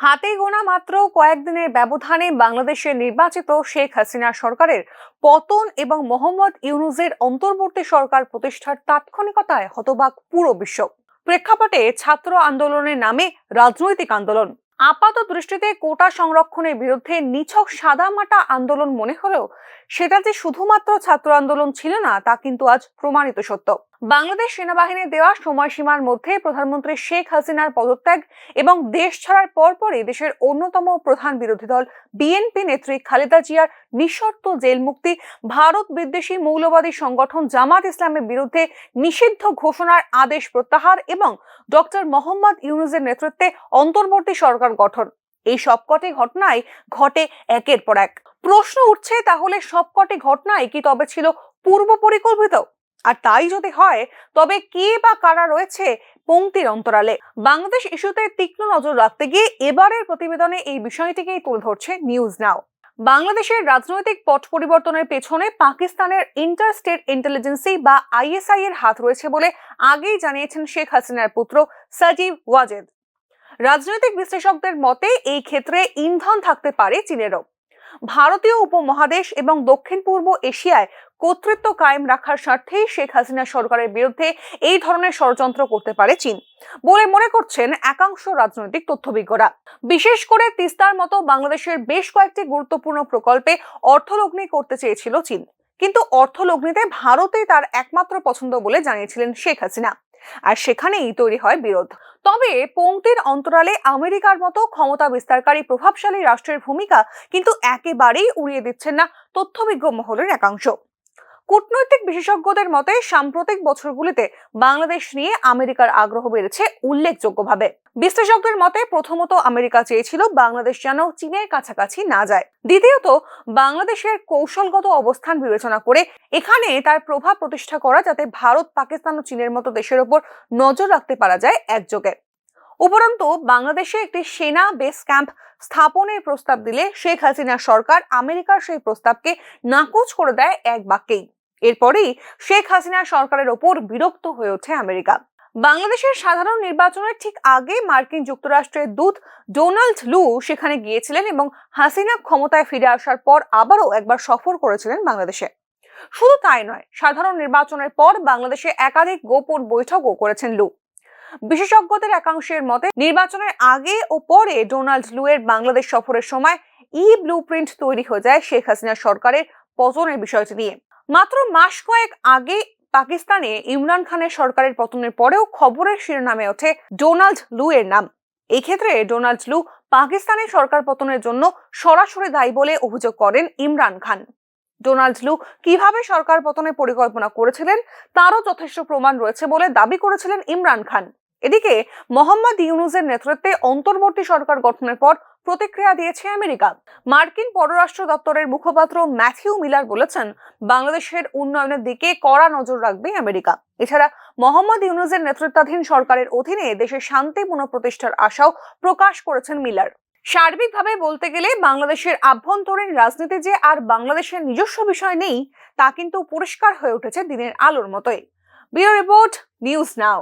হাতে গোনা মাত্র কয়েকদিনের ব্যবধানে বাংলাদেশের নির্বাচিত শেখ হাসিনা সরকারের পতন এবং মোহাম্মদ ইউনূসের অন্তর্বর্তী সরকার প্রতিষ্ঠার তাৎক্ষণিকতায় হতবাক পুরো বিশ্ব। প্রেক্ষাপটে ছাত্র আন্দোলনের নামে রাজনৈতিক আন্দোলন আপাত দৃষ্টিতে কোটা সংরক্ষণের বিরুদ্ধে নিছক সাদামাটা আন্দোলন মনে হলেও সেটা যে শুধুমাত্র ছাত্র আন্দোলন ছিল না তা কিন্তু আজ প্রমাণিত সত্য। বাংলাদেশ সেনাবাহিনীর দেওয়া সময়সীমার মধ্যে প্রধানমন্ত্রী শেখ হাসিনার পদত্যাগ এবং দেশ ছাড়ার পরপরই দেশের অন্যতম প্রধান বিরোধী দল বিএনপি নেত্রী খালেদা জিয়ার নিঃশর্ত জেল মুক্তি, ভারত বিদ্বেষী মৌলবাদী সংগঠন জামাত ইসলামের বিরুদ্ধে নিষিদ্ধ ঘোষণার আদেশ প্রত্যাহার এবং ডক্টর মোহাম্মদ ইউনূসের নেতৃত্বে অন্তর্বর্তী সরকার গঠন, এই সবকটি ঘটনাই ঘটে একের পর এক। প্রশ্ন উঠছে, তাহলে সবকটি ঘটনাই কি তবে ছিল পূর্ব পরিকল্পিত? আর তাই যদি হয় তবে কে বা কারা রয়েছে পংক্তির অন্তরালে? বাংলাদেশ ইস্যুতে তীক্ষ্ণ নজর রাখতে গিয়ে এবারের প্রতিবেদনে এই বিষয়টিকেই তুলে ধরছে নিউজ নাও। বাংলাদেশের রাজনৈতিক পট পরিবর্তনের পেছনে পাকিস্তানের ইন্টারস্টেট ইন্টেলিজেন্সি বা আইএসআই এর হাত রয়েছে বলে আগেই জানিয়েছেন শেখ হাসিনার পুত্র সাজিব ওয়াজেদ। রাজনৈতিক বিশ্লেষকদের মতে এই ক্ষেত্রে ইন্ধন থাকতে পারে চীনেরও। ভারতীয় উপমহাদেশ এবং দক্ষিণ পূর্ব এশিয়ায় কর্তৃত্ব কায়েম রাখার স্বার্থেই শেখ হাসিনা সরকারের বিরুদ্ধে এই ধরনের ষড়যন্ত্র করতে পারে চীন বলে মনে করছেন একাংশ রাজনৈতিক তথ্যবিজ্ঞরা। বিশেষ করে তিস্তার মতো বাংলাদেশের বেশ কয়েকটি গুরুত্বপূর্ণ প্রকল্পে অর্থলগ্নি করতে চেয়েছিল চীন, কিন্তু অর্থলগ্নিতে ভারতেই তার একমাত্র পছন্দ বলে জানিয়েছিলেন শেখ হাসিনা, আর সেখানেই তৈরি হয় বিরোধ। তবে পংক্তির অন্তরালে আমেরিকার মতো ক্ষমতা বিস্তারকারী প্রভাবশালী রাষ্ট্রের ভূমিকা কিন্তু একেবারেই উড়িয়ে দিচ্ছেন না তথ্যবিজ্ঞ মহলের একাংশ। কূটনৈতিক বিশেষজ্ঞদের মতে সাম্প্রতিক বছরগুলিতে বাংলাদেশ নিয়ে আমেরিকার আগ্রহ বেড়েছে উল্লেখযোগ্যভাবে। বিশ্লেষকদের মতে প্রথমত আমেরিকা চেয়েছিল বাংলাদেশ যেন চীনের কাছাকাছি না যায়, দ্বিতীয়ত বাংলাদেশের কৌশলগত অবস্থান বিবেচনা করে এখানে তার প্রভাব প্রতিষ্ঠা করা, যাতে ভারত, পাকিস্তান ও চীনের মতো দেশের উপর নজর রাখতে পারা যায় একযোগে। উপরন্তু বাংলাদেশে একটি সেনা বেস ক্যাম্প স্থাপনের প্রস্তাব দিলে শেখ হাসিনা সরকার আমেরিকার সেই প্রস্তাবকে নাকচ করে দেয় এক বাক্যেই। এরপরেই শেখ হাসিনা সরকারের ওপর বিরক্ত হয়ে ওঠে আমেরিকা। বাংলাদেশের সাধারণ নির্বাচনের ঠিক আগে মার্কিন যুক্তরাষ্ট্রের দূত ডোনাল্ড লু সেখানে গিয়েছিলেন এবং হাসিনা ক্ষমতায় ফিরে আসার পর আবারও একবার সফর করেছিলেন বাংলাদেশে। শুধু তাই নয়, সাধারণ নির্বাচনের পর বাংলাদেশে একাধিক গোপন বৈঠকও করেছেন লু। বিশেষজ্ঞদের একাংশের মতে নির্বাচনের আগে ও পরে ডোনাল্ড লু এর বাংলাদেশ সফরের সময় ব্লুপ্রিন্ট তৈরি হয়ে যায় শেখ হাসিনা সরকারের পতনের বিষয়টি নিয়ে। মাত্র মাস কয়েক আগে পাকিস্তানে ইমরান খানের সরকারের পতনের পরেও খবরের শিরোনামে ওঠে ডোনাল্ড লু এর নাম। এই ক্ষেত্রে ডোনাল্ড লু পাকিস্তানের সরকার পতনের জন্য সরাসরি দায়ী বলে অভিযোগ করেন ইমরান খান। ডোনাল্ড লু কিভাবে সরকার পতনের পরিকল্পনা করেছিলেন তারও যথেষ্ট প্রমাণ রয়েছে বলে দাবি করেছিলেন ইমরান খান। এদিকে মোহাম্মদ ইউনূসের নেতৃত্বে অন্তর্বর্তী সরকার গঠনের পর প্রতিক্রিয়া দিয়েছে আমেরিকা। মার্কিন পররাষ্ট্র দপ্তরের মুখপাত্র ম্যাথিউ মিলার বলেছেন, বাংলাদেশের উন্নয়নের দিকে কড়া নজর রাখবে আমেরিকা। এছাড়া মোহাম্মদ ইউনূসের নেতৃত্বাধীন সরকারের অধীনে দেশে শান্তি পুনঃপ্রতিষ্ঠার আশাও প্রকাশ করেছেন মিলার। সার্বিকভাবে বলতে গেলে বাংলাদেশের আভ্যন্তরীণ রাজনীতি যে আর বাংলাদেশের নিজস্ব বিষয় নেই তা কিন্তু পরিষ্কার হয়ে উঠেছে দিনের আলোর মতোই। Bureau report, news now.